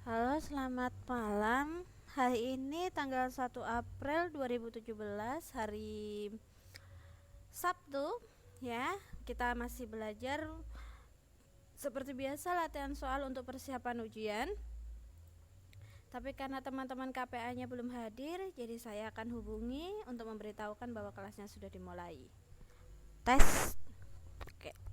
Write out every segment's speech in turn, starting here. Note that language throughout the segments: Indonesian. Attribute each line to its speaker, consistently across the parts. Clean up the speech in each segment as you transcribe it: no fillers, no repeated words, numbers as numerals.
Speaker 1: Halo, selamat malam. Hari ini tanggal 1 April 2017, hari Sabtu, ya. Kita masih belajar seperti biasa latihan soal untuk persiapan ujian. Tapi karena teman-teman KPA-nya belum hadir, jadi saya akan hubungi untuk memberitahukan bahwa kelasnya sudah dimulai. Tes. Oke.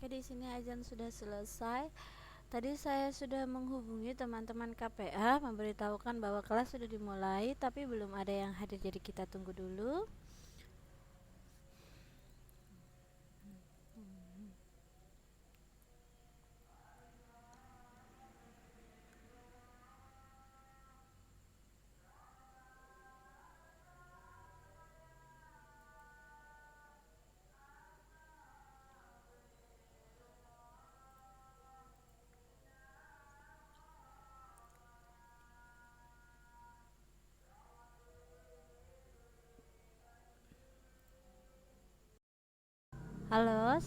Speaker 1: Oke, di sini azan sudah selesai. Tadi saya sudah menghubungi teman-teman KPA memberitahukan bahwa kelas sudah dimulai, tapi belum ada yang hadir, jadi kita tunggu dulu. Halo,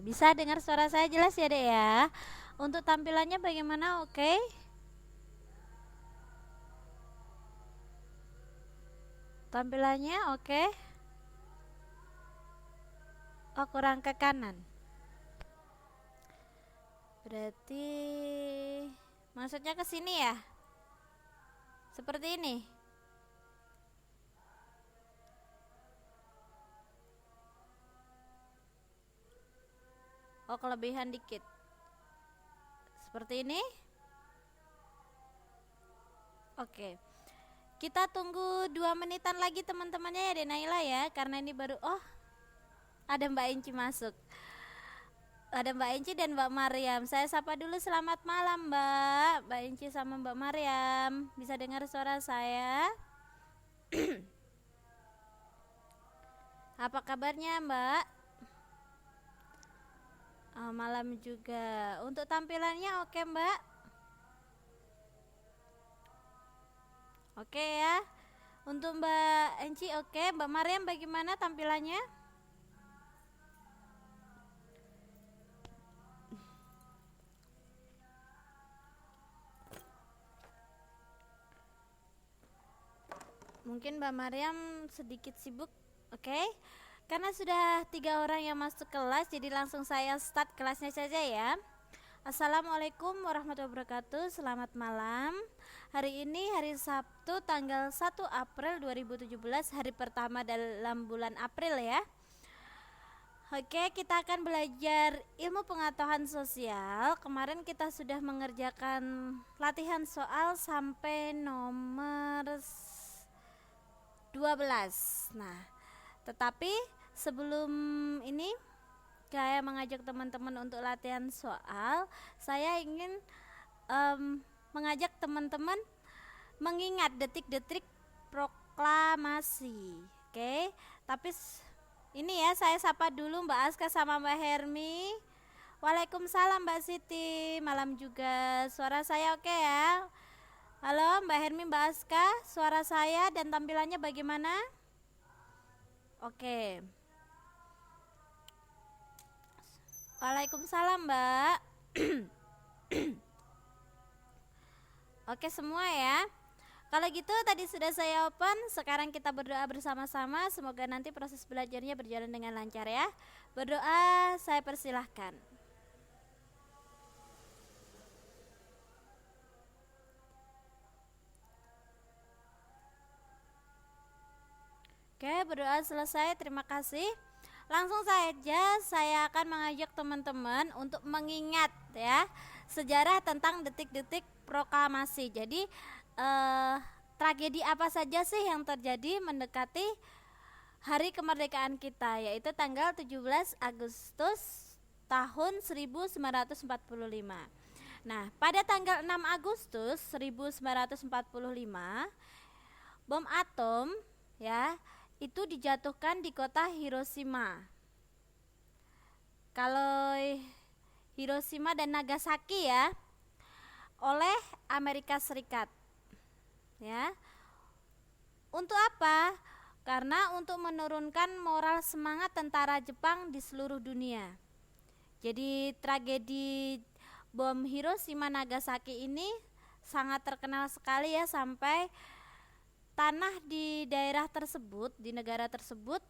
Speaker 1: bisa dengar suara saya jelas ya Dek ya? Untuk tampilannya bagaimana? Oke? Tampilannya oke? Oh, kurang ke kanan. Berarti maksudnya ke sini ya? Seperti ini. Oh, kelebihan dikit. Seperti ini. Oke. Kita tunggu 2 menitan lagi teman-temannya ya Denaila ya, karena ini baru ada Mbak Inci masuk. Ada Mbak Inci dan Mbak Mariam. Saya sapa dulu, selamat malam Mbak Inci sama Mbak Mariam. Bisa dengar suara saya? Apa kabarnya Mbak? Malam juga. Untuk tampilannya oke Mbak? Oke ya. Untuk Mbak Enci oke. Mbak Mariam bagaimana tampilannya? Mungkin Mbak Mariam sedikit sibuk. Oke. Karena sudah 3 orang yang masuk kelas, jadi langsung saya start kelasnya saja ya. Assalamualaikum warahmatullahi wabarakatuh. Selamat malam. Hari ini hari Sabtu tanggal 1 April 2017, hari pertama dalam bulan April ya. Oke, kita akan belajar ilmu pengetahuan sosial. Kemarin kita sudah mengerjakan latihan soal sampai nomor 12. Nah, tetapi sebelum ini saya mengajak teman-teman untuk latihan soal, saya ingin mengajak teman-teman mengingat detik-detik proklamasi. Oke, tapi ini ya saya sapa dulu Mbak Aska sama Mbak Hermi. Waalaikumsalam Mbak Siti, malam juga. Suara saya oke ya? Halo Mbak Hermi, Mbak Aska, suara saya dan tampilannya bagaimana? Oke. Waalaikumsalam Mbak. Oke semua ya. Kalau gitu tadi sudah saya open, sekarang kita berdoa bersama-sama. Semoga nanti proses belajarnya berjalan dengan lancar ya. Berdoa saya persilahkan. Oke, berdoa selesai, terima kasih. Langsung saja saya akan mengajak teman-teman untuk mengingat ya sejarah tentang detik-detik proklamasi. Jadi tragedi apa saja sih yang terjadi mendekati hari kemerdekaan kita, yaitu tanggal 17 Agustus tahun 1945. Nah, pada tanggal 6 Agustus 1945 bom atom ya itu dijatuhkan di kota Hiroshima. Kalau Hiroshima dan Nagasaki ya oleh Amerika Serikat. Ya. Untuk apa? Karena untuk menurunkan moral semangat tentara Jepang di seluruh dunia. Jadi tragedi bom Hiroshima Nagasaki ini sangat terkenal sekali ya, sampai tanah di daerah tersebut, di negara tersebut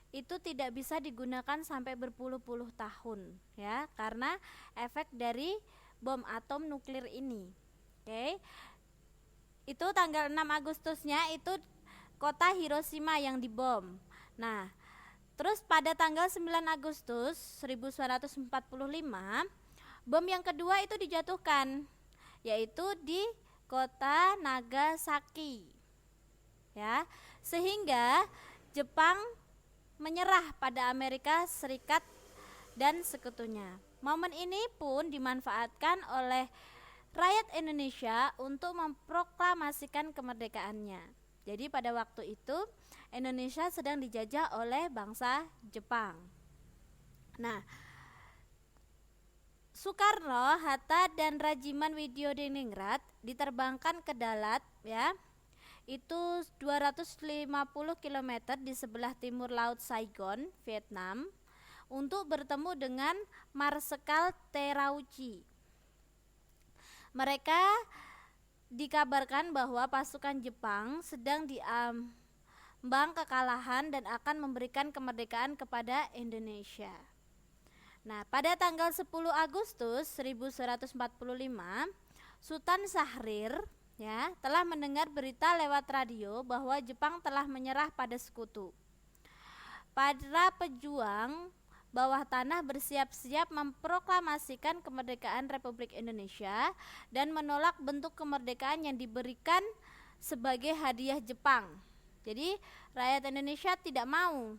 Speaker 1: itu tidak bisa digunakan sampai berpuluh-puluh tahun ya, karena efek dari bom atom nuklir ini. Oke. Itu tanggal 6 Agustusnya itu kota Hiroshima yang dibom. Nah, terus pada tanggal 9 Agustus 1945 Bom yang kedua itu dijatuhkan, yaitu di kota Nagasaki, ya, sehingga Jepang menyerah pada Amerika Serikat dan sekutunya. Momen ini pun dimanfaatkan oleh rakyat Indonesia untuk memproklamasikan kemerdekaannya. Jadi pada waktu itu Indonesia sedang dijajah oleh bangsa Jepang. Nah, Soekarno, Hatta, dan Rajiman Widyodiningrat diterbangkan ke Dalat, ya, itu 250 km di sebelah timur laut Saigon, Vietnam, untuk bertemu dengan Marsekal Terauchi. Mereka dikabarkan bahwa pasukan Jepang sedang diambang kekalahan dan akan memberikan kemerdekaan kepada Indonesia. Nah, pada tanggal 10 Agustus 1145, Sultan Syahrir, ya, telah mendengar berita lewat radio bahwa Jepang telah menyerah pada sekutu. Para pejuang bawah tanah bersiap-siap memproklamasikan kemerdekaan Republik Indonesia dan menolak bentuk kemerdekaan yang diberikan sebagai hadiah Jepang. Jadi rakyat Indonesia tidak mau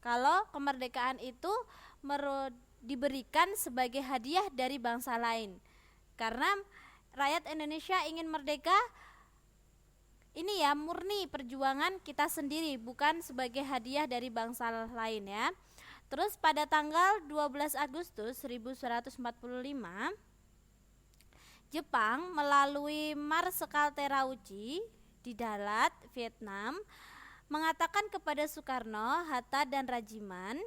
Speaker 1: kalau kemerdekaan itu diberikan sebagai hadiah dari bangsa lain, karena rakyat Indonesia ingin merdeka ini ya murni perjuangan kita sendiri, bukan sebagai hadiah dari bangsa lain, ya. Terus pada tanggal 12 Agustus 1145 Jepang melalui Marsekal Terauchi di Dalat, Vietnam, mengatakan kepada Soekarno, Hatta, dan Rajiman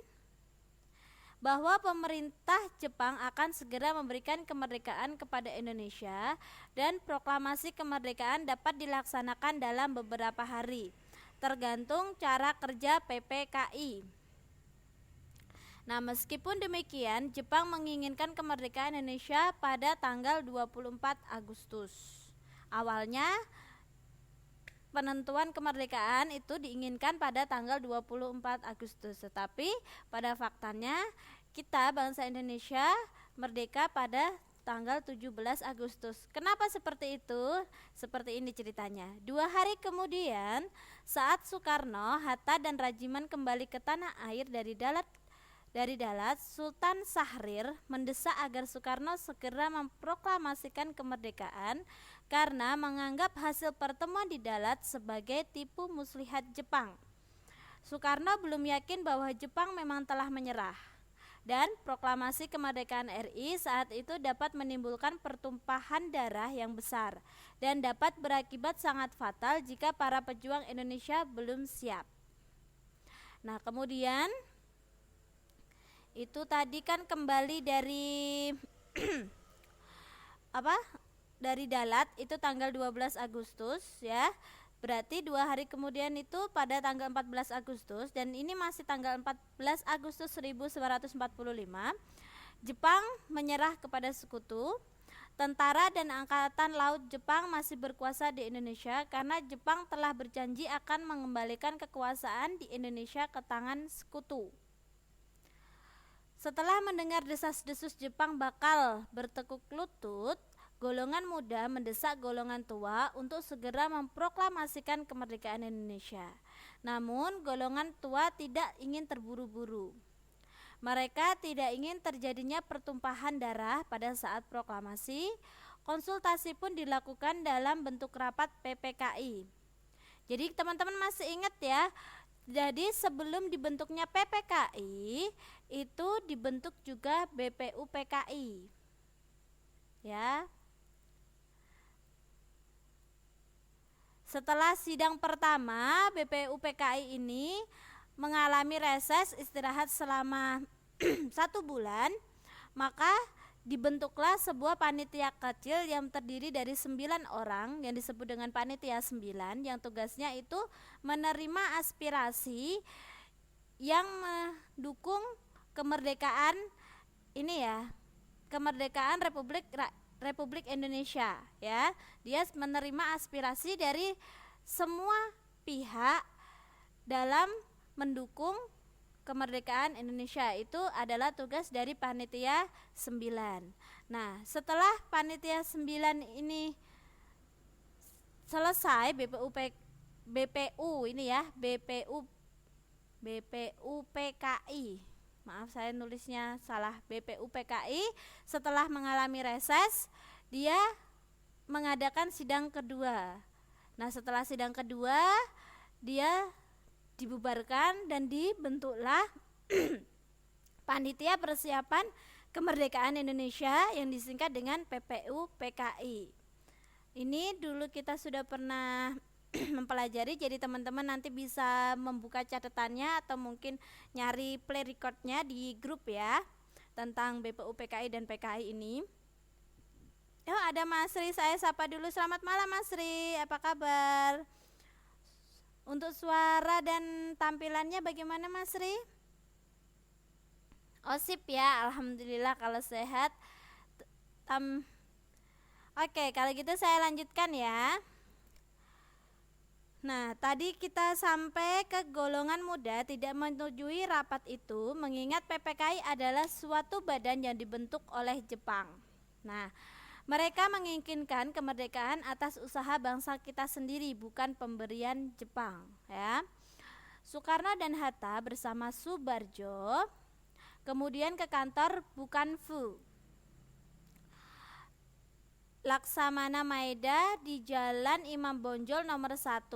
Speaker 1: bahwa pemerintah Jepang akan segera memberikan kemerdekaan kepada Indonesia dan proklamasi kemerdekaan dapat dilaksanakan dalam beberapa hari, tergantung cara kerja PPKI. Nah, meskipun demikian, Jepang menginginkan kemerdekaan Indonesia pada tanggal 24 Agustus. Awalnya penentuan kemerdekaan itu diinginkan pada tanggal 24 Agustus, tetapi pada faktanya kita bangsa Indonesia merdeka pada tanggal 17 Agustus. Kenapa seperti itu? Seperti ini ceritanya. 2 hari kemudian, saat Soekarno, Hatta, dan Rajiman kembali ke tanah air dari Dalat, Sultan Syahrir mendesak agar Soekarno segera memproklamasikan kemerdekaan karena menganggap hasil pertemuan di Dalat sebagai tipu muslihat Jepang. Soekarno belum yakin bahwa Jepang memang telah menyerah, dan proklamasi kemerdekaan RI saat itu dapat menimbulkan pertumpahan darah yang besar dan dapat berakibat sangat fatal jika para pejuang Indonesia belum siap. Nah, kemudian itu tadi kan kembali dari dari Dalat itu tanggal 12 Agustus, ya. Berarti 2 hari kemudian itu pada tanggal 14 Agustus, dan ini masih tanggal 14 Agustus 1945, Jepang menyerah kepada sekutu. Tentara dan angkatan laut Jepang masih berkuasa di Indonesia karena Jepang telah berjanji akan mengembalikan kekuasaan di Indonesia ke tangan sekutu. Setelah mendengar desas-desus Jepang bakal bertekuk lutut, golongan muda mendesak golongan tua untuk segera memproklamasikan kemerdekaan Indonesia. Namun golongan tua tidak ingin terburu-buru. Mereka tidak ingin terjadinya pertumpahan darah pada saat proklamasi. Konsultasi pun dilakukan dalam bentuk rapat PPKI. Jadi teman-teman masih ingat ya, jadi sebelum dibentuknya PPKI itu dibentuk juga BPUPKI, ya. Setelah sidang pertama, BPUPKI ini mengalami reses istirahat selama 1 bulan, maka dibentuklah sebuah panitia kecil yang terdiri dari 9 orang yang disebut dengan panitia 9, yang tugasnya itu menerima aspirasi yang mendukung kemerdekaan ini ya, kemerdekaan Republik Indonesia, ya. Dia menerima aspirasi dari semua pihak dalam mendukung kemerdekaan Indonesia. Itu adalah tugas dari panitia 9. Nah, setelah panitia 9 ini selesai, BPU ini ya, BPUPKI. Maaf saya nulisnya salah, BPUPKI setelah mengalami reses, dia mengadakan sidang kedua. Nah, setelah sidang kedua, dia dibubarkan dan dibentuklah Panitia Persiapan Kemerdekaan Indonesia yang disingkat dengan PPUPKI. Ini dulu kita sudah pernah mempelajari, jadi teman-teman nanti bisa membuka catatannya atau mungkin nyari play recordnya di grup ya, tentang BPUPKI dan PKI ini. Oh, ada Mas Ri, saya sapa dulu. Selamat malam Mas Ri, apa kabar? Untuk suara dan tampilannya bagaimana Mas Ri? Oh sip ya, alhamdulillah kalau sehat. Oke, kalau gitu saya lanjutkan ya. Nah, tadi kita sampai ke golongan muda tidak menyetujui rapat itu, mengingat PPKI adalah suatu badan yang dibentuk oleh Jepang. Nah, mereka menginginkan kemerdekaan atas usaha bangsa kita sendiri, bukan pemberian Jepang ya. Soekarno dan Hatta bersama Subarjo kemudian ke kantor Bukanfu Laksamana Maeda di Jalan Imam Bonjol nomor 1.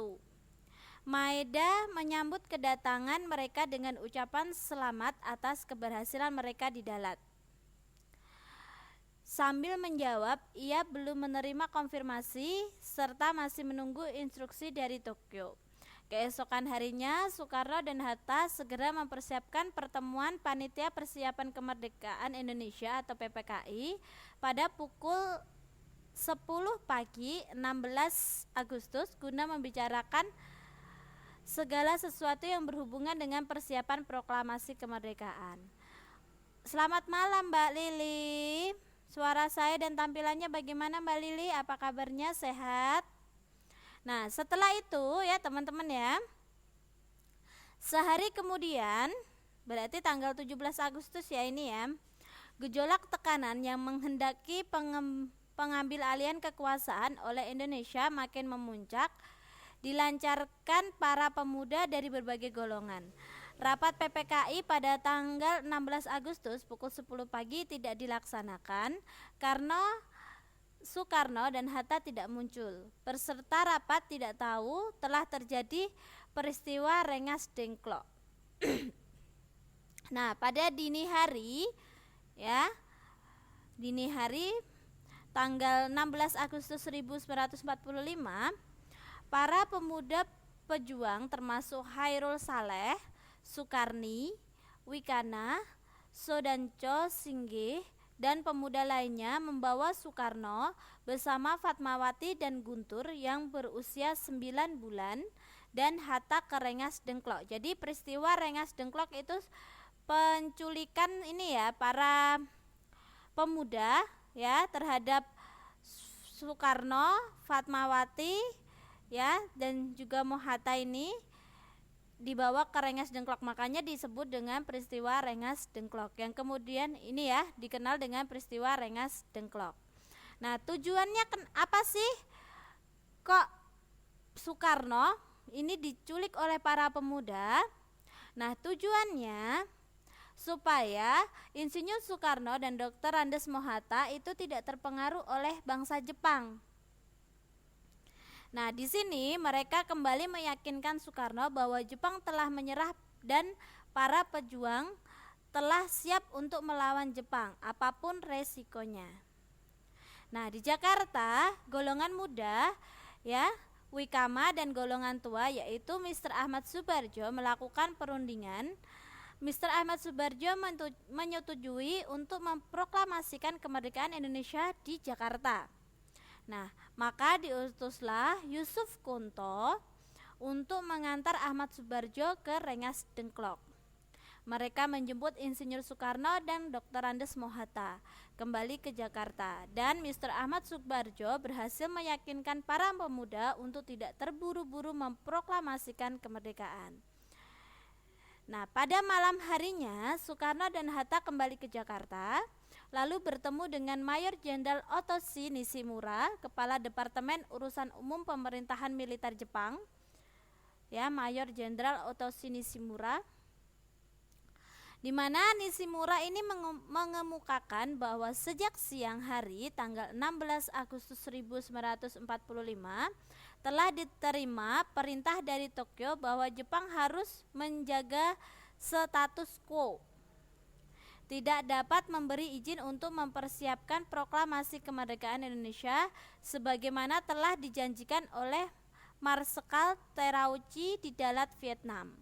Speaker 1: Maeda menyambut kedatangan mereka dengan ucapan selamat atas keberhasilan mereka di Dalat. Sambil menjawab, ia belum menerima konfirmasi serta masih menunggu instruksi dari Tokyo. Keesokan harinya, Soekarno dan Hatta segera mempersiapkan pertemuan Panitia Persiapan Kemerdekaan Indonesia atau PPKI pada pukul 10 pagi 16 Agustus guna membicarakan segala sesuatu yang berhubungan dengan persiapan proklamasi kemerdekaan. Selamat malam Mbak Lili. Suara saya dan tampilannya bagaimana Mbak Lili? Apa kabarnya, sehat? Nah, setelah itu ya teman-teman ya, sehari kemudian, berarti tanggal 17 Agustus ya ini ya, gejolak tekanan yang menghendaki pengambil alihan kekuasaan oleh Indonesia makin memuncak, dilancarkan para pemuda dari berbagai golongan. Rapat PPKI pada tanggal 16 Agustus pukul 10 pagi tidak dilaksanakan karena Soekarno dan Hatta tidak muncul. Peserta rapat tidak tahu telah terjadi peristiwa Rengas Dengklok. Nah, pada dini hari ya, dini hari tanggal 16 Agustus 1945, para pemuda pejuang termasuk Hairul Saleh, Sukarni, Wikana, Sodanco Singgih, dan pemuda lainnya membawa Soekarno bersama Fatmawati dan Guntur yang berusia 9 bulan dan Hatta ke Rengas Dengklok. Jadi peristiwa Rengas Dengklok itu penculikan ini ya, para pemuda ya terhadap Soekarno, Fatmawati ya dan juga Hatta ini dibawa ke Rengas Dengklok, makanya disebut dengan peristiwa Rengas Dengklok yang kemudian ini ya dikenal dengan peristiwa Rengas Dengklok. Nah, tujuannya apa sih kok Soekarno ini diculik oleh para pemuda? Nah, tujuannya supaya Insinyur Soekarno dan Dr. Andes Mohatta itu tidak terpengaruh oleh bangsa Jepang. Nah, di sini mereka kembali meyakinkan Soekarno bahwa Jepang telah menyerah dan para pejuang telah siap untuk melawan Jepang, apapun resikonya. Nah, di Jakarta, golongan muda ya, Wikama dan golongan tua yaitu Mr. Ahmad Subarjo melakukan perundingan. Mr. Ahmad Subarjo menyetujui untuk memproklamasikan kemerdekaan Indonesia di Jakarta. Nah, maka diutuslah Yusuf Kunto untuk mengantar Ahmad Subarjo ke Rengas Dengklok. Mereka menjemput Insinyur Soekarno dan Dr. Andes Mohatta kembali ke Jakarta, dan Mr. Ahmad Subarjo berhasil meyakinkan para pemuda untuk tidak terburu-buru memproklamasikan kemerdekaan. Nah, pada malam harinya Soekarno dan Hatta kembali ke Jakarta, lalu bertemu dengan Mayor Jenderal Otoshi Nishimura, Kepala Departemen Urusan Umum Pemerintahan Militer Jepang. Ya, Mayor Jenderal Otoshi Nishimura, di mana Nishimura ini mengemukakan bahwa sejak siang hari tanggal 16 Agustus 1945 telah diterima perintah dari Tokyo bahwa Jepang harus menjaga status quo. Tidak dapat memberi izin untuk mempersiapkan proklamasi kemerdekaan Indonesia sebagaimana telah dijanjikan oleh Marsekal Terauchi di Dalat, Vietnam.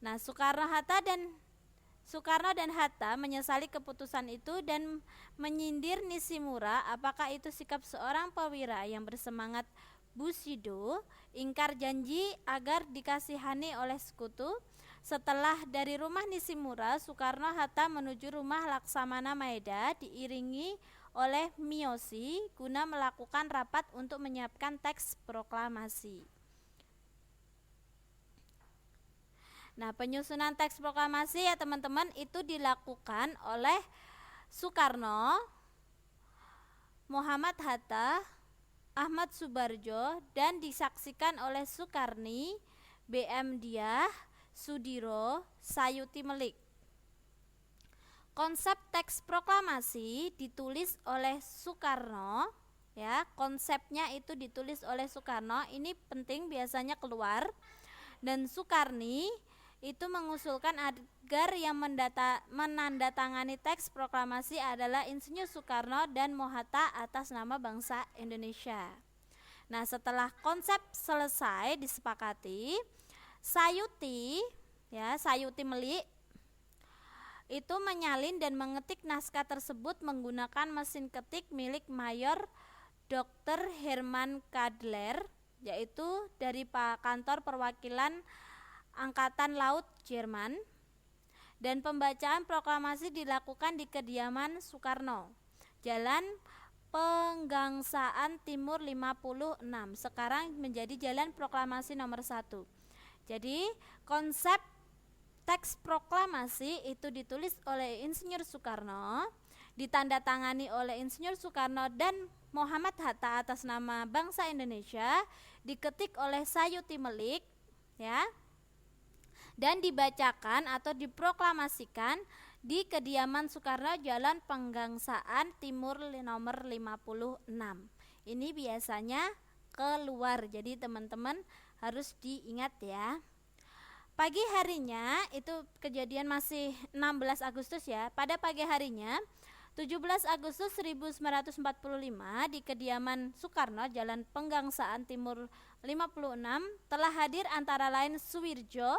Speaker 1: Nah, Soekarno dan Hatta menyesali keputusan itu dan menyindir Nishimura apakah itu sikap seorang perwira yang bersemangat Bushido, ingkar janji agar dikasihani oleh sekutu. Setelah dari rumah Nishimura, Soekarno-Hatta menuju rumah Laksamana Maeda diiringi oleh Miyoshi guna melakukan rapat untuk menyiapkan teks proklamasi. Nah, penyusunan teks proklamasi ya teman-teman itu dilakukan oleh Soekarno, Muhammad Hatta, Ahmad Subarjo, dan disaksikan oleh Sukarni, BM Diah, Sudiro, Sayuti Melik. Konsep teks proklamasi ditulis oleh Soekarno, ya, konsepnya itu ditulis oleh Soekarno, ini penting biasanya keluar, dan Sukarni itu mengusulkan agar yang menandatangani teks proklamasi adalah Insinyur Soekarno dan Mohatta atas nama bangsa Indonesia. Nah, setelah konsep selesai disepakati, Sayuti Melik itu menyalin dan mengetik naskah tersebut menggunakan mesin ketik milik Mayor Dr. Herman Kadler, yaitu dari kantor perwakilan Angkatan Laut Jerman, dan pembacaan proklamasi dilakukan di kediaman Soekarno, Jalan Penggangsaan Timur 56, sekarang menjadi Jalan Proklamasi nomor 1. Jadi konsep teks proklamasi itu ditulis oleh Insinyur Soekarno, ditandatangani oleh Insinyur Soekarno dan Muhammad Hatta atas nama bangsa Indonesia, diketik oleh Sayuti Melik, ya, dan dibacakan atau diproklamasikan di kediaman Soekarno, Jalan Penggangsaan Timur nomor 56. Ini biasanya keluar, jadi teman-teman harus diingat ya. Pagi harinya, itu kejadian masih 16 Agustus ya. Pada pagi harinya 17 Agustus 1945 di kediaman Soekarno, Jalan Penggangsaan Timur 56 telah hadir antara lain Suwirjo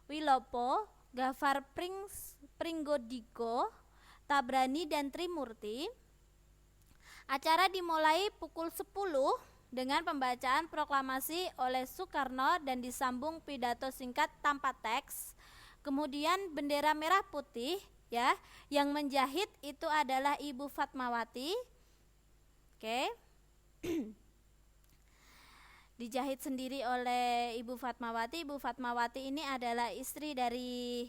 Speaker 1: Wilopo, Gafar Pringgodiko, Tabrani, dan Trimurti. Acara dimulai pukul 10 dengan pembacaan proklamasi oleh Soekarno dan disambung pidato singkat tanpa teks. Kemudian bendera merah putih, ya, yang menjahit itu adalah Ibu Fatmawati. Oke. Dijahit sendiri oleh Ibu Fatmawati. Ibu Fatmawati ini adalah istri dari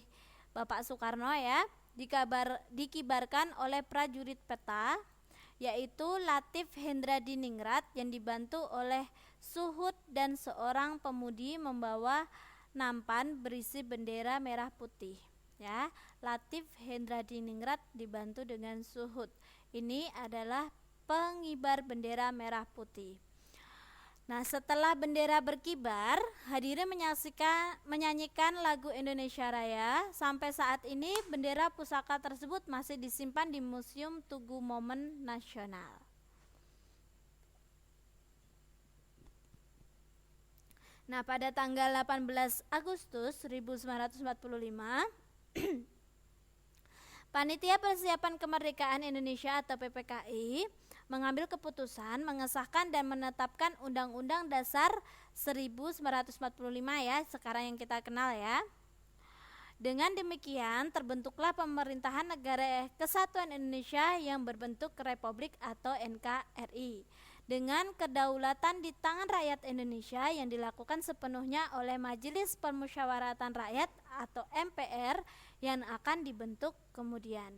Speaker 1: Bapak Soekarno ya. Dikibarkan oleh prajurit peta, yaitu Latif Hendradiningrat yang dibantu oleh Suhud dan seorang pemudi membawa nampan berisi bendera merah putih. Ya, Latif Hendradiningrat dibantu dengan Suhud. Ini adalah pengibar bendera merah putih. Nah, setelah bendera berkibar, hadirin menyanyikan lagu Indonesia Raya. Sampai saat ini bendera pusaka tersebut masih disimpan di Museum Tugu Momen Nasional. Nah, pada tanggal 18 Agustus 1945, Panitia Persiapan Kemerdekaan Indonesia atau PPKI mengambil keputusan mengesahkan dan menetapkan Undang-Undang Dasar 1945 ya, sekarang yang kita kenal ya. Dengan demikian terbentuklah Pemerintahan Negara Kesatuan Indonesia yang berbentuk Republik atau NKRI. dengan kedaulatan di tangan rakyat Indonesia yang dilakukan sepenuhnya oleh Majelis Permusyawaratan Rakyat atau MPR yang akan dibentuk kemudian.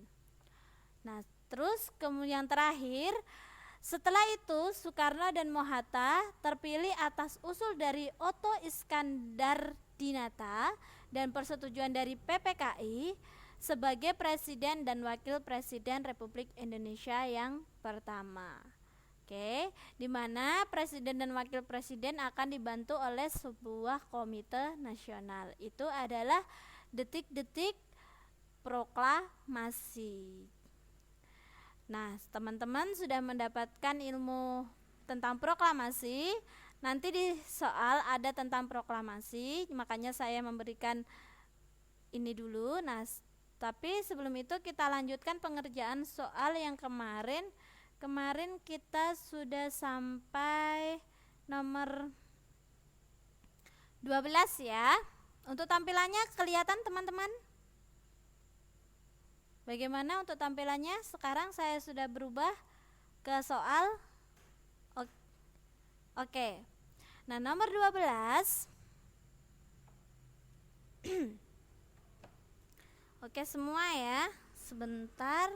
Speaker 1: Nah, terus kemudian terakhir, setelah itu Soekarno dan Mohatta terpilih atas usul dari Otto Iskandar Dinata dan persetujuan dari PPKI sebagai Presiden dan Wakil Presiden Republik Indonesia yang pertama. Oke, di mana Presiden dan Wakil Presiden akan dibantu oleh sebuah komite nasional. Itu adalah detik-detik proklamasi. Nah, teman-teman sudah mendapatkan ilmu tentang proklamasi. Nanti di soal ada tentang proklamasi, makanya saya memberikan ini dulu. Nah, tapi sebelum itu kita lanjutkan pengerjaan soal yang kemarin. Kemarin kita sudah sampai nomor 12 ya. Untuk tampilannya kelihatan teman-teman? Bagaimana untuk tampilannya? Sekarang saya sudah berubah ke soal. Oke. Nah, nomor 12. Oke semua ya. Sebentar.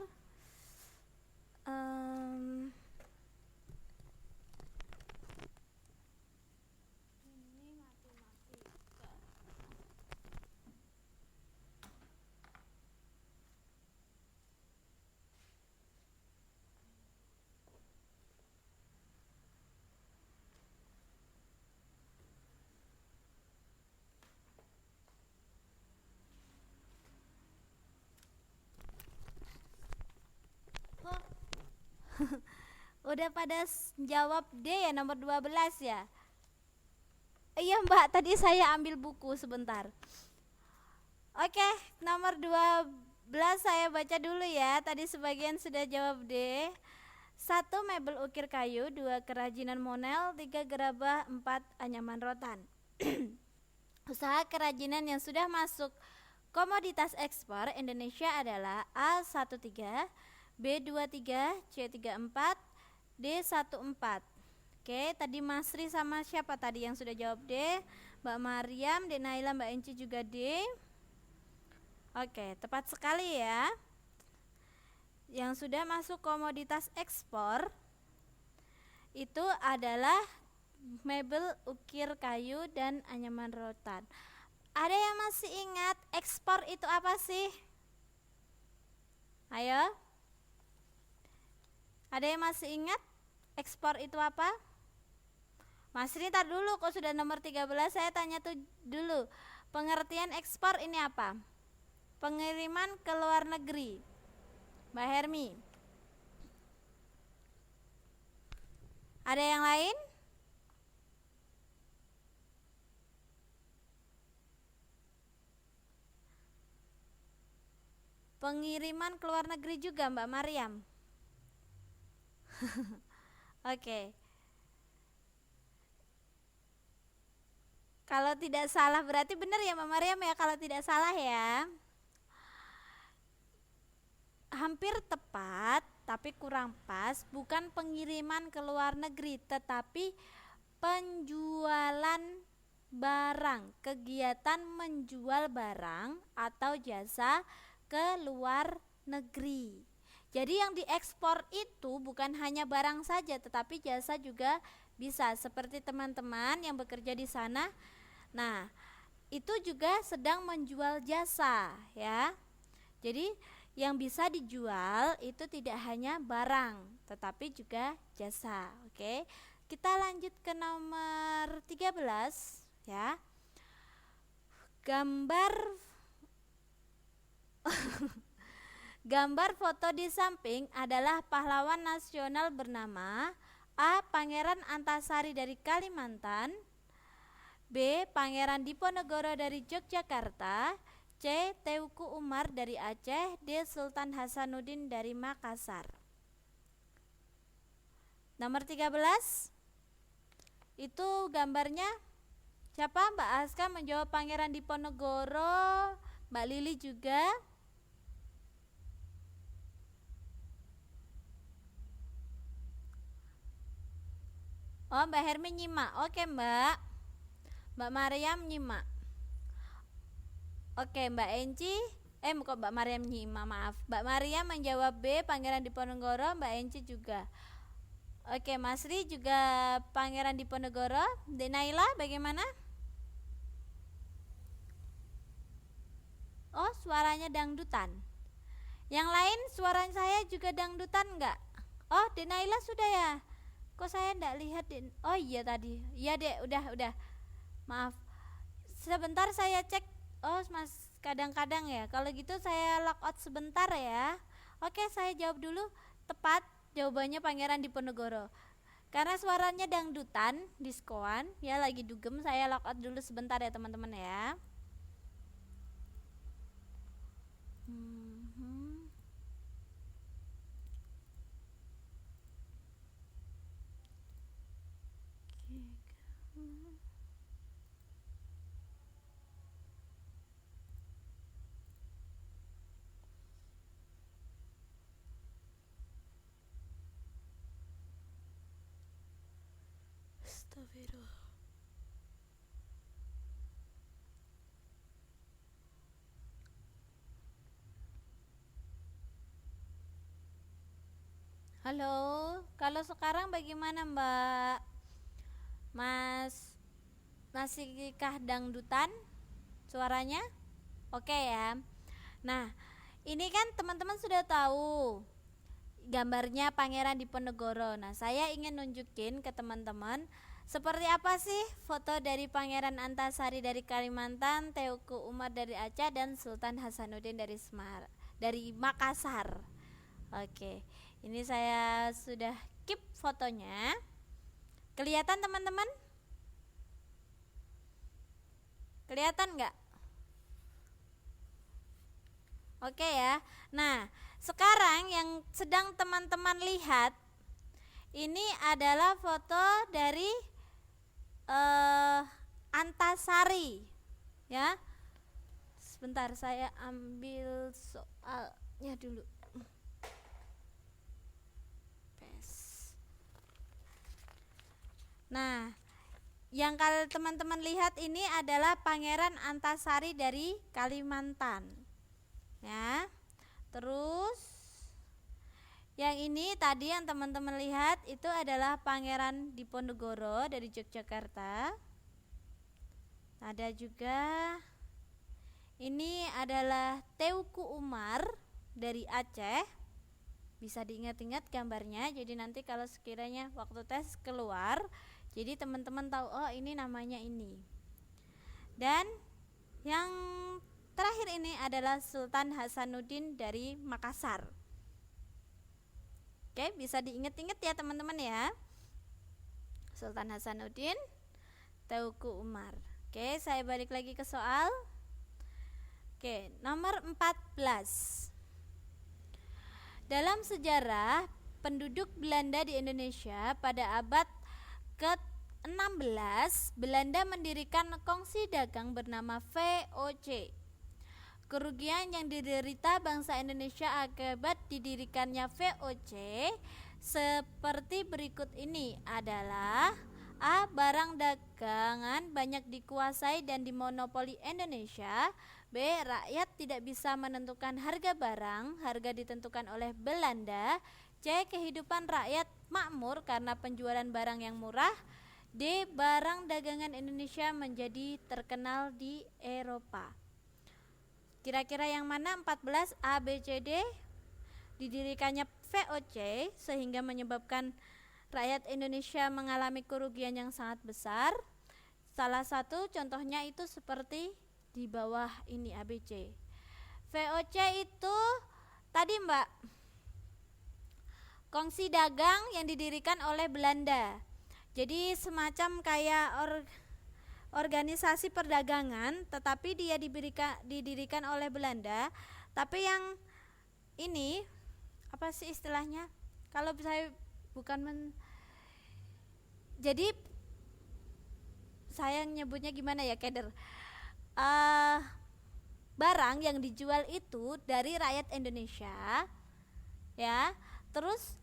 Speaker 1: Udah pada jawab D ya, nomor 12 ya. Iya Mbak, tadi saya ambil buku sebentar. Oke, nomor 12 saya baca dulu ya. Tadi sebagian sudah jawab D. 1. Mebel ukir kayu. 2. Kerajinan monel. 3. Gerabah. 4. Anyaman rotan. Usaha kerajinan yang sudah masuk komoditas ekspor Indonesia adalah A13, B23, C34, D14. Oke, tadi Masri sama siapa tadi yang sudah jawab D? Mbak Mariam, D Naila, Mbak Enci juga D. Oke, tepat sekali ya. Yang sudah masuk komoditas ekspor itu adalah mebel, ukir kayu, dan anyaman rotan. Ada yang masih ingat ekspor itu apa sih? Ayo. Ada yang masih ingat ekspor itu apa? Mas Rita dulu, kok sudah nomor 13 saya tanya tuh dulu. Pengertian ekspor ini apa? Pengiriman ke luar negeri. Mbak Hermi. Ada yang lain? Pengiriman ke luar negeri juga Mbak Mariam. Oke. Kalau tidak salah berarti benar ya Mbak Mariam ya, kalau tidak salah ya. Hampir tepat tapi kurang pas, bukan pengiriman ke luar negeri tetapi penjualan barang, kegiatan menjual barang atau jasa ke luar negeri. Jadi yang diekspor itu bukan hanya barang saja tetapi jasa juga bisa, seperti teman-teman yang bekerja di sana. Nah, itu juga sedang menjual jasa ya. Jadi yang bisa dijual itu tidak hanya barang tetapi juga jasa. Oke. Kita lanjut ke nomor 13 ya. Gambar foto di samping adalah pahlawan nasional bernama A. Pangeran Antasari dari Kalimantan, B. Pangeran Diponegoro dari Yogyakarta, C. Teuku Umar dari Aceh, D. Sultan Hasanuddin dari Makassar. Nomor 13 itu gambarnya siapa? Mbak Aska menjawab Pangeran Diponegoro, Mbak Lili juga. Oh, Mbak Hermi nyimak. Oke, Mbak. Mbak Mariam nyimak. Oke, Mbak Enci. Kok Mbak Mariam nyimak, maaf. Mbak Mariam menjawab B, Pangeran Diponegoro. Mbak Enci juga. Oke, Mas Ri juga Pangeran Diponegoro. Dek Naila bagaimana? Oh, suaranya dangdutan. Yang lain suara saya juga dangdutan enggak? Oh, Dek Naila sudah ya? Kok saya enggak lihat, Dek? Oh iya tadi. Iya, Dek, udah. Maaf. Sebentar saya cek. Oh, Mas, kadang-kadang ya. Kalau gitu saya logout sebentar ya. Oke, saya jawab dulu. Tepat jawabannya Pangeran Diponegoro. Karena suaranya dangdutan, diskoan, ya lagi dugem, saya logout dulu sebentar ya teman-teman ya. Astagfirullah. Halo, kalau sekarang bagaimana Mbak? Mas, masihkah dangdutan suaranya? Oke ya. Nah, ini kan teman-teman sudah tahu gambarnya Pangeran Diponegoro. Nah, saya ingin nunjukin ke teman-teman seperti apa sih foto dari Pangeran Antasari dari Kalimantan, Teuku Umar dari Aceh, dan Sultan Hasanuddin dari Makassar. Oke, ini saya sudah keep fotonya. Kelihatan teman-teman? Kelihatan nggak? Oke ya. Nah, sekarang yang sedang teman-teman lihat ini adalah foto dari Antasari, ya. Sebentar saya ambil soalnya dulu. Nah, yang kalau teman-teman lihat ini adalah Pangeran Antasari dari Kalimantan, ya. Terus yang ini tadi yang teman-teman lihat itu adalah Pangeran Diponegoro dari Yogyakarta. Ada juga ini adalah Teuku Umar dari Aceh. Bisa diingat-ingat gambarnya. Jadi nanti kalau sekiranya waktu tes keluar, jadi teman-teman tahu oh ini namanya ini. Dan yang terakhir ini adalah Sultan Hasanuddin dari Makassar. Oke, bisa diingat-ingat ya teman-teman ya. Sultan Hasanuddin, Teuku Umar. Oke, saya balik lagi ke soal. Oke, nomor 14. Dalam sejarah penduduk Belanda di Indonesia pada abad ke-16, Belanda mendirikan kongsi dagang bernama VOC. Kerugian yang diderita bangsa Indonesia akibat didirikannya VOC seperti berikut ini adalah: A. Barang dagangan banyak dikuasai dan dimonopoli Indonesia. B. Rakyat tidak bisa menentukan harga barang, harga ditentukan oleh Belanda. C. Kehidupan rakyat makmur karena penjualan barang yang murah. D. Barang dagangan Indonesia menjadi terkenal di Eropa. Kira-kira yang mana 14 A, B, C, D? Didirikannya VOC sehingga menyebabkan rakyat Indonesia mengalami kerugian yang sangat besar. Salah satu contohnya itu seperti di bawah ini ABC. VOC itu tadi Mbak, kongsi dagang yang didirikan oleh Belanda. Jadi semacam kayak organisasi perdagangan, tetapi dia didirikan oleh Belanda. Tapi yang ini apa sih istilahnya? Kalau saya bukan jadi saya nyebutnya gimana ya, keder. Barang yang dijual itu dari rakyat Indonesia, ya. Terus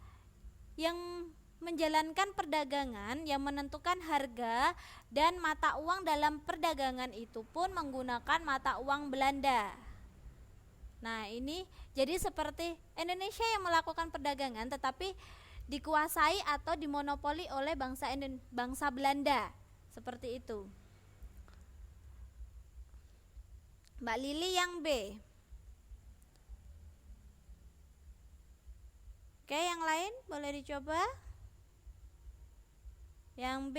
Speaker 1: yang menjalankan perdagangan yang menentukan harga dan mata uang dalam perdagangan itu pun menggunakan mata uang Belanda. Nah, ini jadi seperti Indonesia yang melakukan perdagangan tetapi dikuasai atau dimonopoli oleh bangsa Belanda. Seperti itu. Mbak Lili yang B. Oke, yang lain boleh dicoba. Yang B.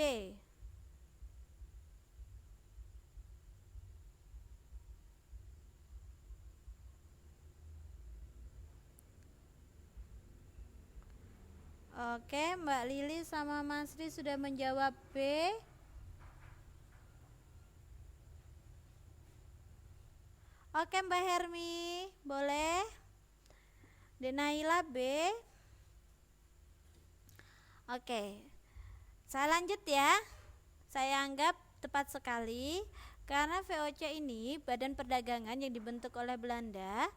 Speaker 1: Oke, Mbak Lili sama Mas Ri sudah menjawab B. Oke, Mbak Hermi, boleh. Denaila B. Oke, saya lanjut ya. Saya anggap tepat sekali karena VOC ini badan perdagangan yang dibentuk oleh Belanda.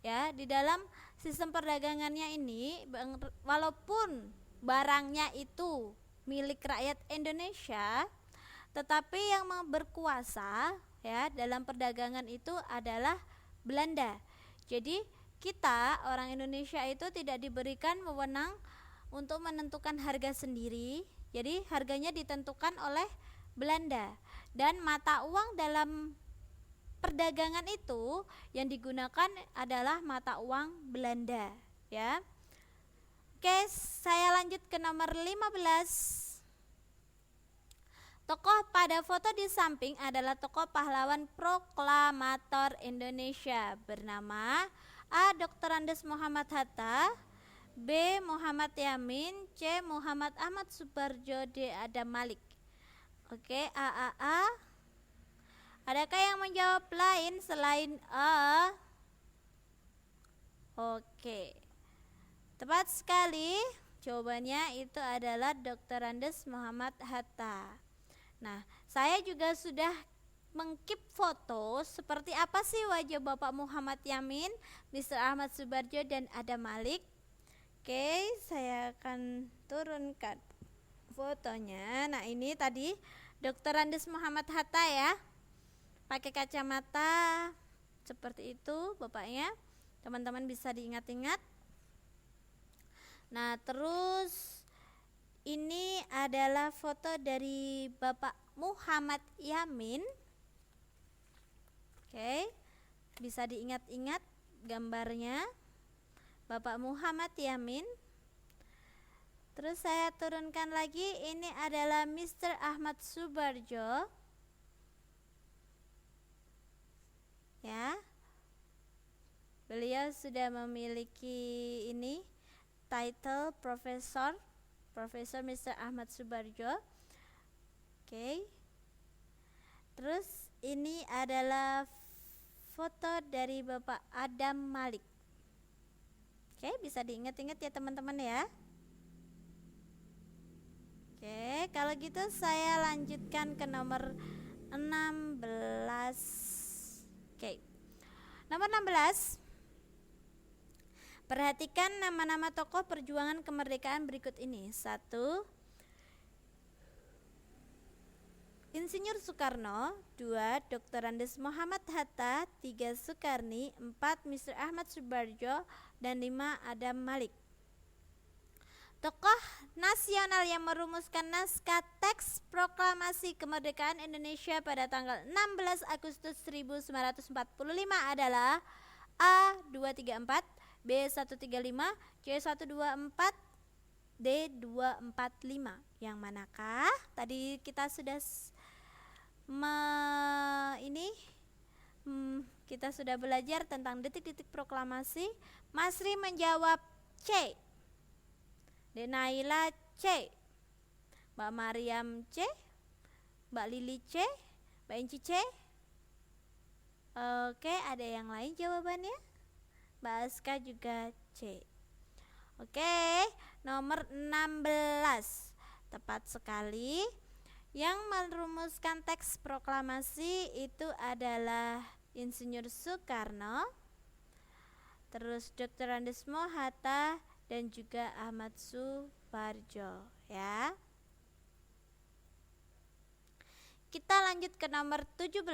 Speaker 1: Ya, di dalam sistem perdagangannya ini walaupun barangnya itu milik rakyat Indonesia, tetapi yang berkuasa ya dalam perdagangan itu adalah Belanda. Jadi kita orang Indonesia itu tidak diberikan wewenang untuk menentukan harga sendiri. Jadi harganya ditentukan oleh Belanda dan mata uang dalam perdagangan itu yang digunakan adalah mata uang Belanda ya. Oke, saya lanjut ke nomor 15. Tokoh pada foto di samping adalah tokoh pahlawan proklamator Indonesia bernama A. Dr. Andes Muhammad Hatta, B. Muhammad Yamin, C. Muhammad Ahmad Subarjo, D. Adam Malik. Oke, A. Adakah yang menjawab lain selain A? Oke, tepat sekali. Jawabannya itu adalah Dr. Andes Muhammad Hatta. Nah, saya juga sudah mengkip foto seperti apa sih wajah Bapak Muhammad Yamin, Mr. Ahmad Subarjo, dan Adam Malik. Oke, saya akan turunkan fotonya. Nah, ini tadi Dr. Andes Muhammad Hatta ya, pakai kacamata seperti itu bapaknya. Teman-teman bisa diingat-ingat. Nah, terus ini adalah foto dari Bapak Muhammad Yamin. Oke, bisa diingat-ingat gambarnya Bapak Muhammad Yamin. Terus saya turunkan lagi, ini adalah Mr. Ahmad Subarjo ya. Beliau sudah memiliki ini title Profesor Mr. Ahmad Subarjo. Oke. Terus ini adalah foto dari Bapak Adam Malik. Oke, bisa diingat-ingat ya teman-teman ya. Oke, kalau gitu saya lanjutkan ke nomor 16. Oke. Nomor 16. Perhatikan nama-nama tokoh perjuangan kemerdekaan berikut ini. 1. Insinyur Soekarno. 2. Dr. Andes Muhammad Hatta. 3. Soekarni. 4. Mr. Ahmad Subarjo. Dan 5. Adam Malik. Tokoh nasional yang merumuskan naskah teks proklamasi kemerdekaan Indonesia pada tanggal 16 Agustus 1945 adalah A. 234, B. 135, C. 124, D. 245. Yang manakah? Tadi kita sudah kita sudah belajar tentang detik-detik proklamasi. Masri menjawab C. Denaila C. Mbak Mariam C. Mbak Lili C. Mbak Inci C. Oke, ada yang lain jawabannya? Mbak Aska juga C. Oke, nomor 16. Tepat sekali. Yang merumuskan teks proklamasi itu adalah Insinyur Soekarno, terus Dr. Andes Hatta, dan juga Ahmad Subarjo. Suparjo ya. Kita lanjut ke nomor 17.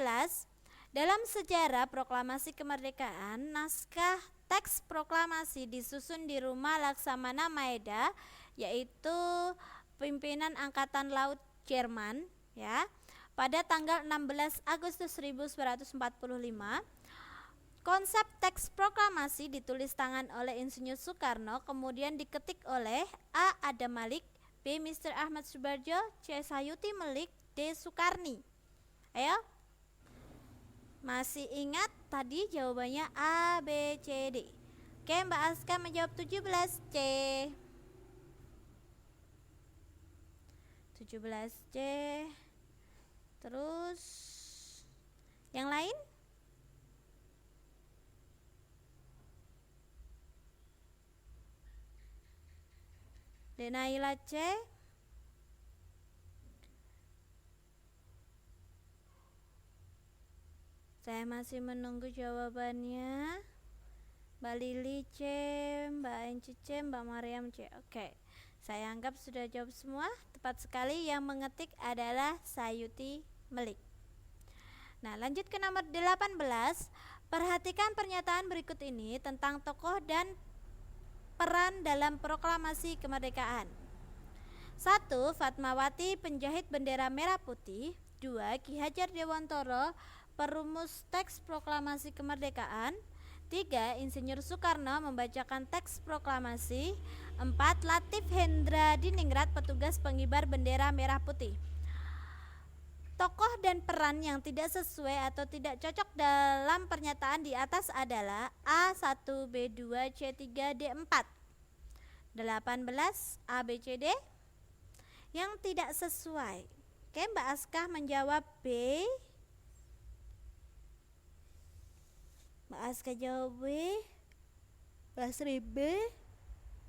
Speaker 1: Dalam sejarah proklamasi kemerdekaan, naskah teks proklamasi disusun di rumah Laksamana Maeda, yaitu pimpinan Angkatan Laut Jerman ya, pada tanggal 16 Agustus 1945. Konsep teks proklamasi ditulis tangan oleh Insinyur Soekarno, kemudian diketik oleh A. Adam Malik, B. Mr. Ahmad Subarjo, C. Sayuti Melik, D. Soekarni. Ayo, masih ingat tadi jawabannya A, B, C, D. Oke, Mbak Aska menjawab 17C. 17C. Terus yang lain? Denaila C. Saya masih menunggu jawabannya. Mbak Lili C, Mbak Enci C, Mbak Mariam C. Oke, saya anggap sudah jawab semua. Tepat sekali, yang mengetik adalah Sayuti Melik. Nah, lanjut ke nomor 18. Perhatikan pernyataan berikut ini tentang tokoh dan peran dalam proklamasi kemerdekaan. 1. Fatmawati, penjahit bendera merah putih. 2. Ki Hajar Dewantoro, perumus teks proklamasi kemerdekaan. 3. Insinyur Soekarno membacakan teks proklamasi. 4. Latif Hendra Diningrat, petugas pengibar bendera merah putih. Tokoh dan peran yang tidak sesuai atau tidak cocok dalam pernyataan di atas adalah A1, B2, C3, D4. 18 A, B, C, D yang tidak sesuai. Oke, Mbak Askah menjawab B. Mbak Askah jawab B. Mbak Sri B.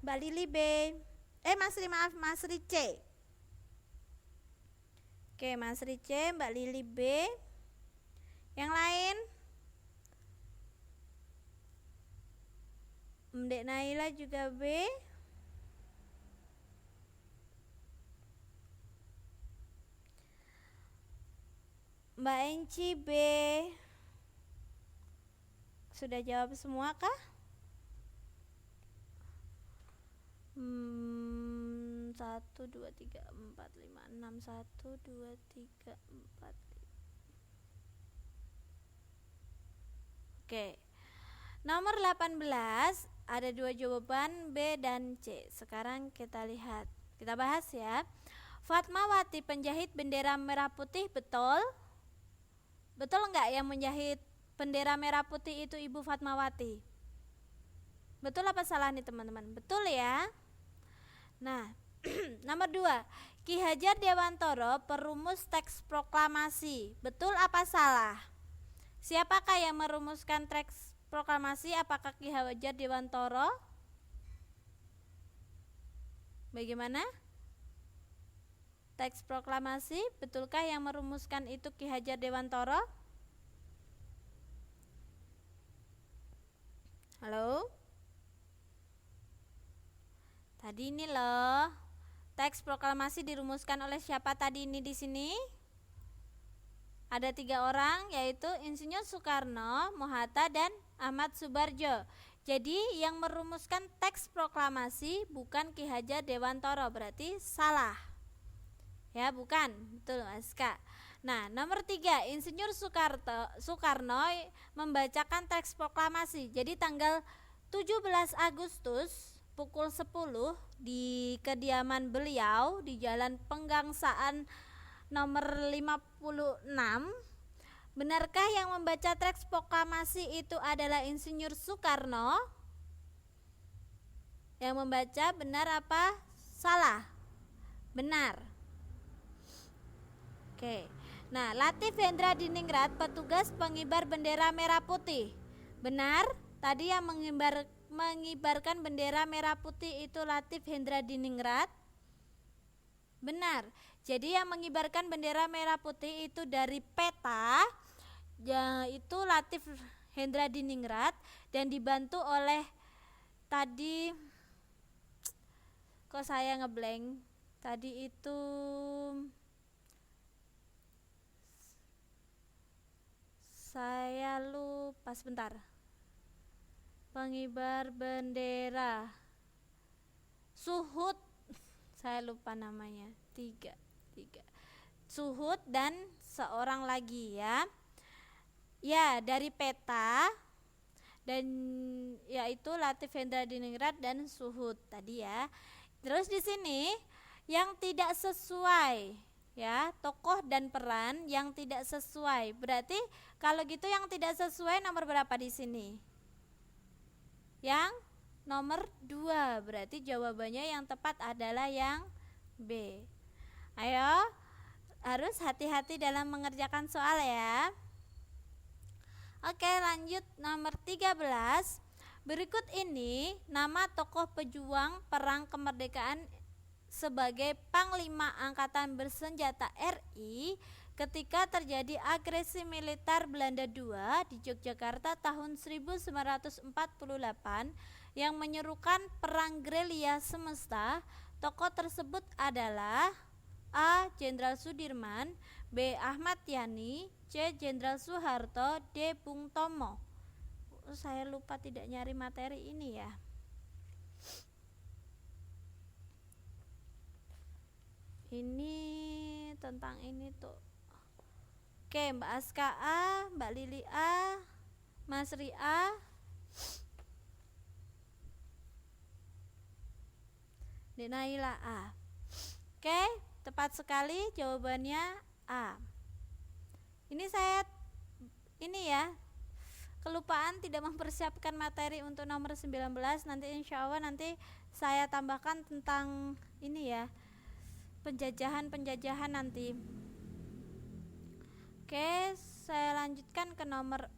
Speaker 1: Mbak Lili B. Mas Ri C. Oke, Mas Ri C, Mbak Lili B. Yang lain? Mbak Naila juga B. Mbak Enci B. Sudah jawab semua kah? 1, 2, 3, 4, 5, 6. 1, 2, 3, 4, 5. Oke, nomor 18 ada 2 jawaban, B dan C. Sekarang kita lihat, kita bahas ya. Fatmawati, penjahit bendera merah putih, betul? Betul enggak yang menjahit bendera merah putih itu Ibu Fatmawati? Betul apa salah nih teman-teman? Betul ya. Nah, nomor 2, Ki Hajar Dewantoro, perumus teks proklamasi, betul apa salah? Siapakah yang merumuskan teks proklamasi? Apakah Ki Hajar Dewantoro? Bagaimana? Teks proklamasi, betulkah yang merumuskan itu Ki Hajar Dewantoro? Halo? Tadi ini loh, teks proklamasi dirumuskan oleh siapa tadi ini di sini? Ada 3 orang, yaitu Insinyur Soekarno, Mohatta, dan Ahmad Subarjo. Jadi yang merumuskan teks proklamasi bukan Ki Hajar Dewantoro, berarti salah. Ya, bukan. Betul, Mas Kak. Nah, nomor 3, Insinyur Soekarno membacakan teks proklamasi. Jadi tanggal 17 Agustus pukul 10 di kediaman beliau di Jalan Penggangsaan nomor 56. Benarkah yang membaca teks proklamasi itu adalah Insinyur Soekarno? Yang membaca benar apa salah? Benar. Oke. Nah, Latif Hendra Diningrat, petugas pengibar bendera merah putih. Benar? Tadi yang mengibarkan bendera merah putih itu Latif Hendra Diningrat. Benar. Jadi yang mengibarkan bendera merah putih itu dari peta, yaitu Latif Hendra Diningrat, dan dibantu oleh tadi Kok saya ngeblank? Tadi itu saya lupa, sebentar. Pengibar bendera Suhud, saya lupa namanya. Tiga. Suhud dan seorang lagi ya. Ya, dari peta dan yaitu Latif Hendra Diningrat dan Suhud tadi ya. Terus di sini yang tidak sesuai ya, tokoh dan peran yang tidak sesuai. Berarti kalau gitu yang tidak sesuai nomor berapa di sini? Yang nomor 2. Berarti jawabannya yang tepat adalah yang B. Ayo, harus hati-hati dalam mengerjakan soal ya. Oke, lanjut nomor 13. Berikut ini nama tokoh pejuang perang kemerdekaan sebagai Panglima Angkatan Bersenjata RI ketika terjadi agresi militer Belanda II di Yogyakarta tahun 1948 yang menyerukan perang gerilya semesta. Tokoh tersebut adalah A. Jenderal Sudirman, B. Ahmad Yani, C. Jenderal Soeharto, D. Bung Tomo. Saya lupa tidak nyari materi ini ya. Ini tentang ini tuh. Oke, Mbak Aska A, Mbak Lili A, Mas Ri A, Denaila A. Oke, tepat sekali jawabannya A. Ini saya ya kelupaan tidak mempersiapkan materi untuk nomor 19. Nanti insya Allah nanti saya tambahkan tentang ini ya, penjajahan nanti. Oke, saya lanjutkan ke nomor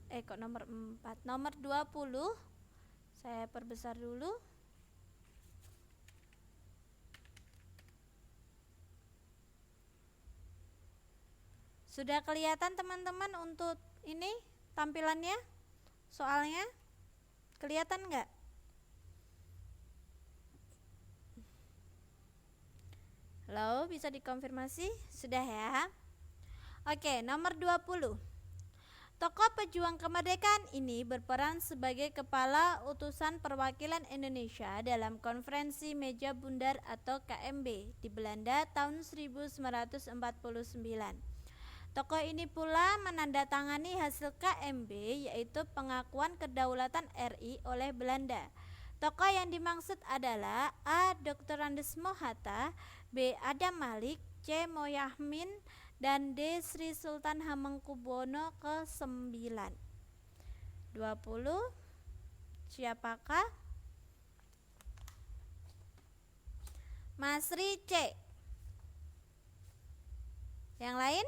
Speaker 1: 4, nomor 20. Saya perbesar dulu. Sudah kelihatan teman-teman untuk ini tampilannya? Soalnya kelihatan nggak? Halo, bisa dikonfirmasi? Sudah ya? Oke, nomor 20. Tokoh pejuang kemerdekaan ini berperan sebagai kepala utusan perwakilan Indonesia dalam konferensi meja bundar atau KMB di Belanda tahun 1949. Tokoh ini pula menandatangani hasil KMB, yaitu pengakuan kedaulatan RI oleh Belanda. Tokoh yang dimaksud adalah A. Dr. Andes Mohatta, B. Adam Malik, C. Moyahmin, dan D. Sri Sultan Hamengkubuwono ke-9. 20. Siapakah? Mas Ri C. Yang lain?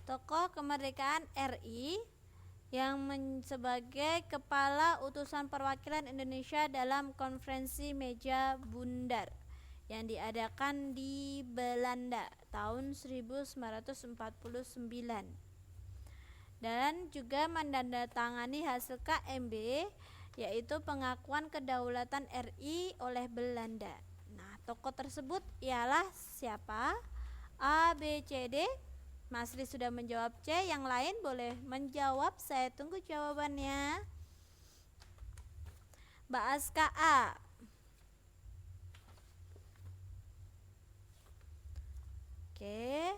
Speaker 1: Tokoh kemerdekaan RI yang sebagai kepala utusan perwakilan Indonesia dalam konferensi meja bundar yang diadakan di Belanda tahun 1949 dan juga menandatangani hasil KMB, yaitu pengakuan kedaulatan RI oleh Belanda. Nah, tokoh tersebut ialah siapa? A, B, C, D. Mas Ri sudah menjawab C, yang lain boleh menjawab, saya tunggu jawabannya. Mbak Aska A. Oke,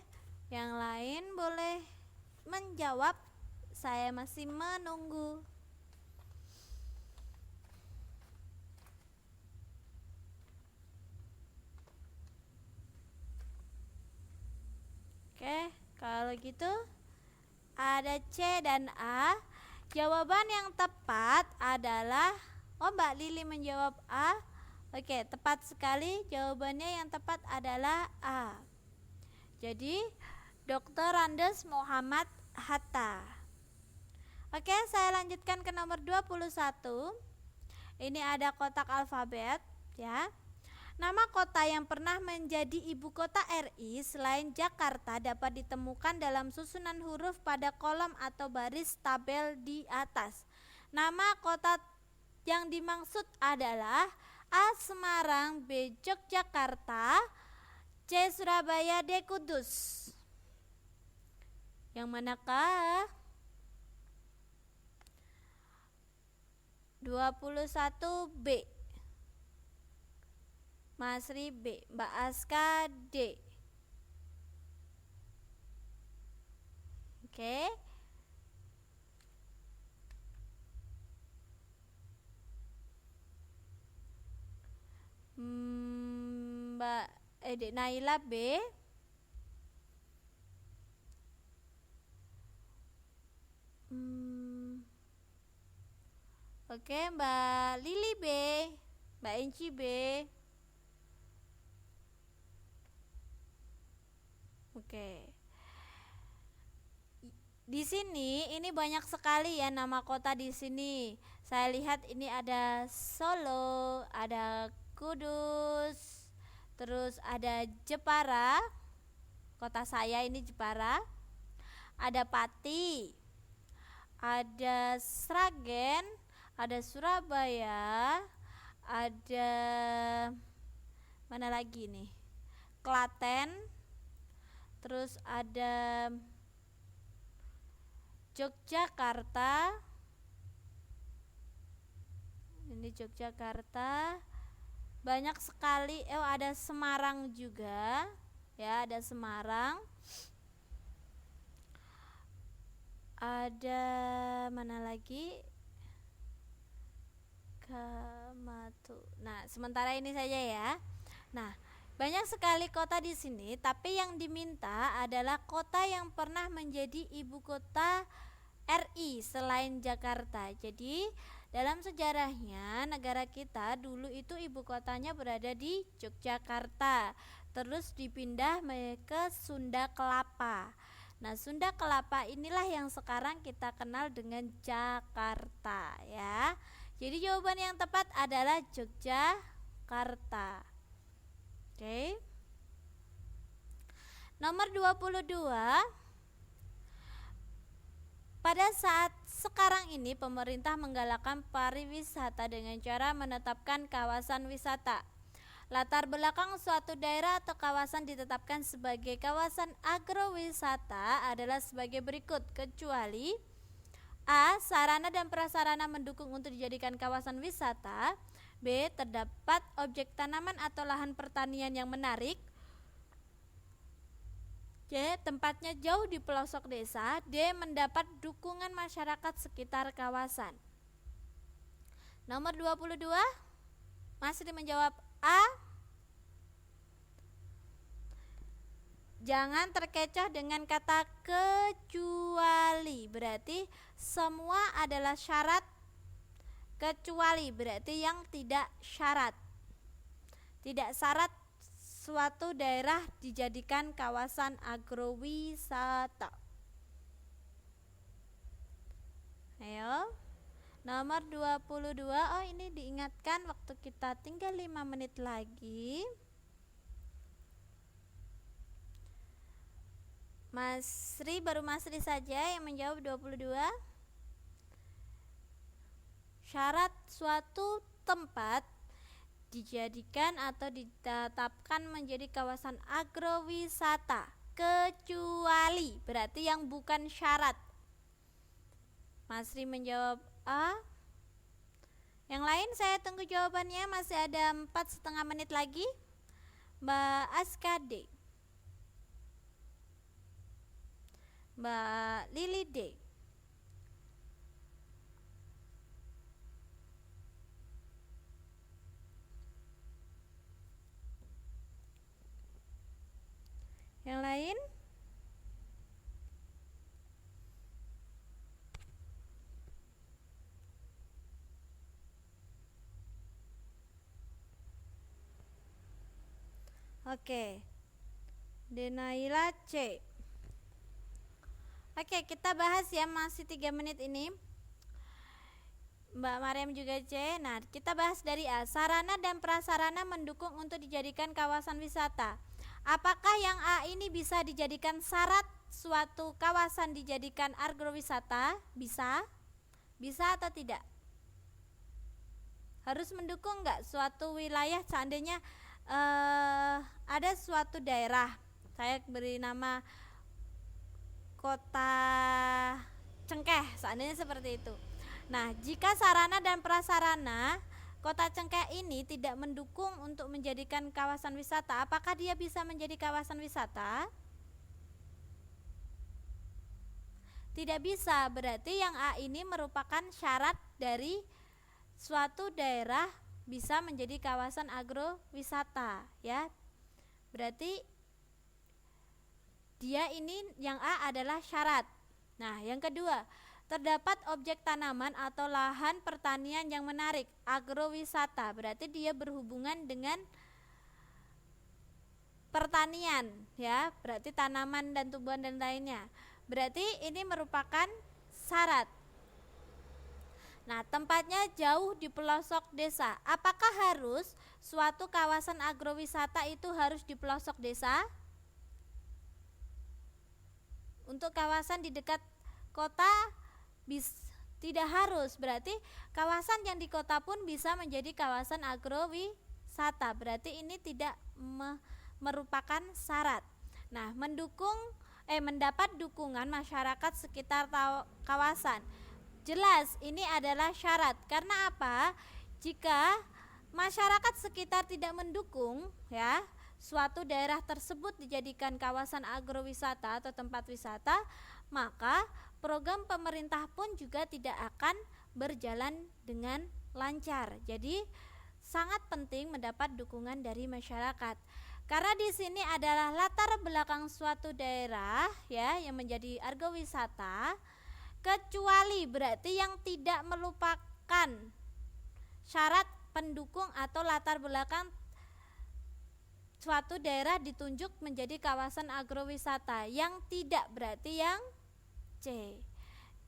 Speaker 1: yang lain boleh menjawab, saya masih menunggu. Oke, kalau gitu ada C dan A. Jawaban yang tepat adalah Mbak Lili menjawab A. Oke, tepat sekali, jawabannya yang tepat adalah A. Jadi Dr. Andes Muhammad Hatta. Oke, saya lanjutkan ke nomor 21. Ini ada kotak alfabet ya. Nama kota yang pernah menjadi ibu kota RI selain Jakarta dapat ditemukan dalam susunan huruf pada kolom atau baris tabel di atas. Nama kota Yang dimaksud adalah A. Semarang, B. Yogyakarta, C. Surabaya, D. Kudus. Yang manakah? 21 B. Masri B, Mbak Aska D. Oke. Mbak Naila B. Oke, Mbak Lili B, Mbak Enci B. Oke. Di sini ini banyak sekali ya nama kota di sini. Saya lihat ini ada Solo, ada Kudus, terus ada Jepara. Kota saya ini Jepara. Ada Pati, ada Sragen, ada Surabaya, ada mana lagi nih? Klaten, terus ada Yogyakarta. Ini Yogyakarta. Banyak sekali. Ada Semarang juga. Ya, ada Semarang. Ada mana lagi? Kamatu. Nah, sementara ini saja ya. Nah, banyak sekali kota di sini, tapi yang diminta adalah kota yang pernah menjadi ibu kota RI selain Jakarta. Jadi, dalam sejarahnya negara kita dulu itu ibu kotanya berada di Yogyakarta. Terus dipindah ke Sunda Kelapa. Nah, Sunda Kelapa inilah yang sekarang kita kenal dengan Jakarta ya. Jadi jawaban yang tepat adalah Yogyakarta. Oke. Nomor 22. Pada saat sekarang ini pemerintah menggalakkan pariwisata dengan cara menetapkan kawasan wisata. Latar belakang suatu daerah atau kawasan ditetapkan sebagai kawasan agrowisata adalah sebagai berikut, kecuali A. Sarana dan prasarana mendukung untuk dijadikan kawasan wisata. B. Terdapat objek tanaman atau lahan pertanian yang menarik. C. Tempatnya jauh di pelosok desa. D. Mendapat dukungan masyarakat sekitar kawasan. Nomor 22 masih menjawab A. Jangan terkecoh dengan kata kecuali. Berarti semua adalah syarat, kecuali berarti yang tidak syarat. Tidak syarat suatu daerah dijadikan kawasan agrowisata. Ayo. Nomor 22. Oh, ini diingatkan waktu kita tinggal 5 menit lagi. Masri, baru Masri saja yang menjawab 22. Syarat suatu tempat dijadikan atau ditetapkan menjadi kawasan agrowisata, kecuali berarti yang bukan syarat. Masri menjawab A. Yang lain saya tunggu jawabannya, masih ada 4,5 menit lagi. Mbak Aska D, Mbak Lili D. Yang lain? Oke. Denaila C. Oke, kita bahas ya, masih 3 menit ini. Mbak Mariam juga C. Nah, kita bahas dari A. Sarana dan prasarana mendukung untuk dijadikan kawasan wisata. Apakah yang A ini bisa dijadikan syarat suatu kawasan dijadikan agrowisata? Bisa? Bisa atau tidak? harus mendukung nggak suatu wilayah? Seandainya ada suatu daerah, saya beri nama Kota Cengkeh, seandainya seperti itu. Nah, jika sarana dan prasarana Kota Cengkeh ini tidak mendukung untuk menjadikan kawasan wisata, apakah dia bisa menjadi kawasan wisata? Tidak bisa. Berarti yang A ini merupakan syarat dari suatu daerah bisa menjadi kawasan agrowisata, ya. Berarti dia ini yang A adalah syarat. Nah, yang kedua, terdapat objek tanaman atau lahan pertanian yang menarik, agrowisata. Berarti dia berhubungan dengan pertanian, ya. Berarti tanaman dan tumbuhan dan lainnya. Berarti ini merupakan syarat. Nah, tempatnya jauh di pelosok desa. Apakah harus suatu kawasan agrowisata itu harus di pelosok desa? Untuk kawasan di dekat kota tidak harus. Berarti kawasan yang di kota pun bisa menjadi kawasan agrowisata. Berarti ini tidak merupakan syarat. Nah, mendapat dukungan masyarakat sekitar kawasan. Jelas ini adalah syarat. Karena apa? Jika masyarakat sekitar tidak mendukung, ya, suatu daerah tersebut dijadikan kawasan agrowisata atau tempat wisata, maka program pemerintah pun juga tidak akan berjalan dengan lancar. Jadi sangat penting mendapat dukungan dari masyarakat. Karena di sini adalah latar belakang suatu daerah, ya, yang menjadi agrowisata, kecuali berarti yang tidak melupakan syarat pendukung atau latar belakang suatu daerah ditunjuk menjadi kawasan agrowisata. Yang tidak berarti yang C.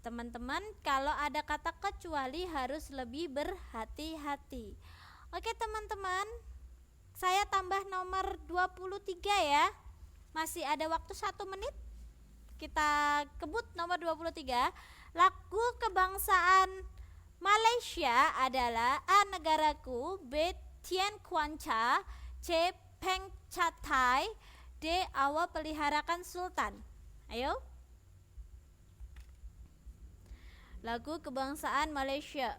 Speaker 1: Teman-teman, kalau ada kata kecuali harus lebih berhati-hati. Oke teman-teman, saya tambah nomor 23 ya. Masih ada waktu 1 menit. Kita kebut nomor 23. Lagu kebangsaan Malaysia adalah A. Negaraku, B. Tian Kuan Cha, C. Peng Chatai, D. Awal Peliharakan Sultan. Ayo. Lagu kebangsaan Malaysia.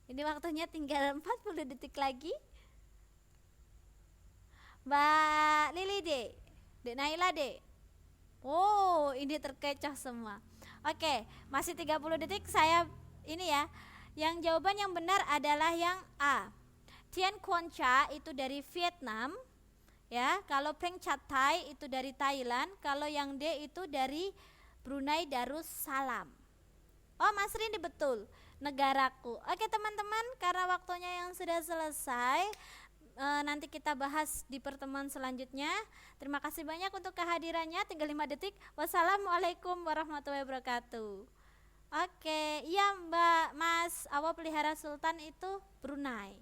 Speaker 1: Ini waktunya tinggal 40 detik lagi. Mbak Lili Dek, Dek Naila Dek. Oh, ini terkecoh semua. Oke, masih 30 detik saya ini ya. Yang jawaban yang benar adalah yang A. Tian Kuan Cha itu dari Vietnam, ya. Kalau Peng Chatai itu dari Thailand. Kalau yang D itu dari Brunei Darussalam. Oh, Mas Rindi betul, negaraku. Oke teman-teman, karena waktunya yang sudah selesai, nanti kita bahas di pertemuan selanjutnya. Terima kasih banyak untuk kehadirannya. Tinggal 5 detik. Wassalamualaikum warahmatullahi wabarakatuh. Oke, iya Mbak Mas, awal pelihara sultan itu Brunei.